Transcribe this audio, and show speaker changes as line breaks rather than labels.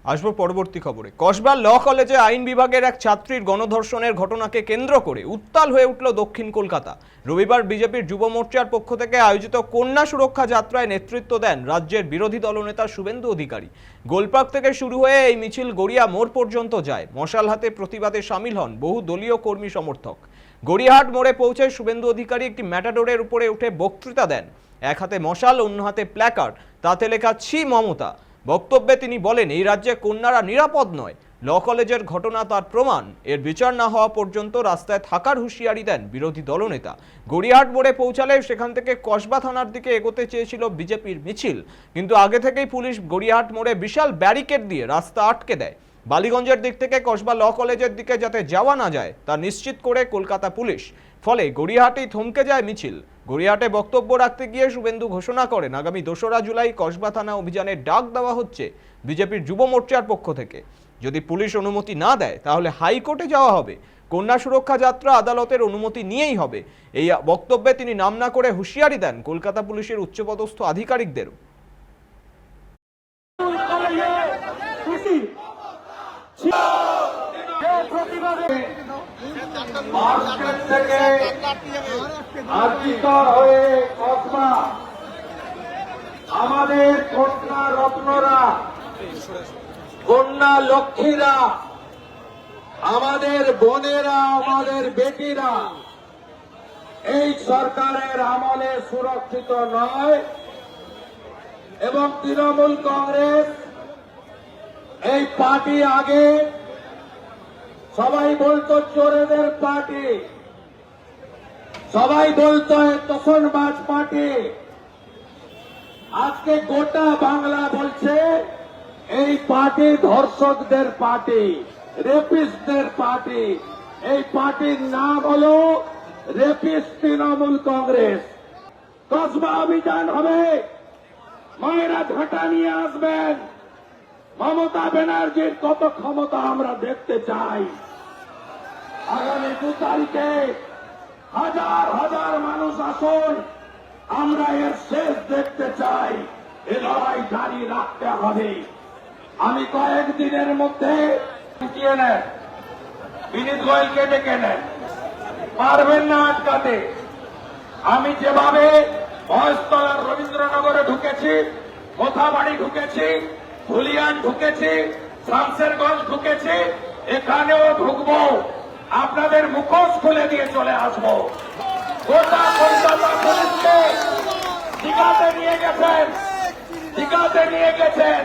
আসবো পরবর্তী খবরে। কসবা ল কলেজে আইন বিভাগের এক ছাত্রীর গণধর্ষণের ঘটনাকে কেন্দ্র করে উত্তাল হয়ে উঠল দক্ষিণ কলকাতা। রবিবার বিজেপির যুব মোর্চার পক্ষ থেকে আয়োজিত কন্যা সুরক্ষা যাত্রায় নেতৃত্ব দেন রাজ্যের বিরোধী দলনেতা শুভেন্দু অধিকারী। গোলপার্ক থেকে শুরু হয়ে এই মিছিল গড়িয়া মোড় পর্যন্ত যায়। মশাল হাতে প্রতিবাদে সামিল হন বহু দলীয় কর্মী সমর্থক। গড়িয়াহাট মোড়ে পৌঁছে শুভেন্দু অধিকারী একটি ম্যাটাডোরের উপরে উঠে বক্তৃতা দেন। এক হাতে মশাল, অন্য হাতে প্ল্যাকার্ড, তাতে লেখা ছি মমতা। বক্তব্যে তিনি বলেন, এই রাজ্যে কন্যারা নিরাপদ নয়। ল কলেজের ঘটনা তার প্রমাণ। এর বিচার না হওয়া পর্যন্ত রাস্তায় থাকার হুঁশিয়ারি দেন বিরোধী দলনেতা। গড়িয়াহাট মোড়ে পৌঁছালে সেখান থেকে কসবা থানার দিকে এগোতে চেয়েছিল বিজেপির মিছিল, কিন্তু আগে থেকেই পুলিশ গড়িয়াহাট মোড়ে বিশাল ব্যারিকেড দিয়ে রাস্তা আটকে দেয়। বালিগঞ্জের দিক থেকে কসবা ল কলেজের দিকে যাতে যাওয়া না যায় তা নিশ্চিত করে কলকাতা পুলিশ। ফলে গড়িয়াহাটেই থমকে যায় মিছিল। গড়িয়াহাটে বক্তব্য রাখতে গিয়ে শুভেন্দু ঘোষণা করেন, আগামী 2রা জুলাই কসবা থানা অভিযানের ডাক দেওয়া হচ্ছে বিজেপির যুব মোর্চার পক্ষ থেকে। যদি পুলিশ অনুমতি না দেয় তাহলে হাইকোর্টে যাওয়া হবে। কন্যা সুরক্ষা যাত্রা আদালতের অনুমতি নিয়েই হবে। এই বক্তব্যে তিনি নাম না করে হুঁশিয়ারি দেন কলকাতা পুলিশের উচ্চপদস্থ আধিকারিকদেরও।
আমাদের কন্যা রত্নরা, কন্যা লক্ষ্মীরা, আমাদের বোনেরা, আমাদের বেটিরা এই সরকারের আমলে সুরক্ষিত নয়। এবং তৃণমূল কংগ্রেস এই পার্টি আগে সবাই বলতো চোরেদের পার্টি, সবাই বলতো তোষণবাজ পার্টি। আজকে গোটা বাংলা বলছে এই পার্টি ধর্ষকদের পার্টি, রেপিস্টদের পার্টি। এই পার্টির নাম হলো রেপিস্ট তৃণমূল কংগ্রেস। কসবা অভিযান হবে, মায়েরা ঝাঁটা নিয়ে আসবেন। মমতা ব্যানার্জির কত ক্ষমতা আমরা দেখতে চাই। আগামী 2 তারিখে হাজার হাজার মানুষ আসুন, আমরা এর শেষ দেখতে চাই। এ লড়াই জারি রাখতে হবে। আমি কয়েকদিনের মধ্যে জিতিয়ে নেন, বিনীত গোয়েলকে ডেকে নেন, পারবেন না আটকাতে। আমি যেভাবে মহেশতলার রবীন্দ্রনগরে ঢুকেছি, কোথাবাড়ি ঢুকেছি, ধুলিয়ান ঢুকেছি, শামসেরগঞ্জ ঢুকেছি, এখানেও ঢুকবো। আপনাদের মুখোশ খুলে দিয়ে চলে আসবো। গোটা কলকাতা পুলিশকে দীঘাতে নিয়ে গেছেন,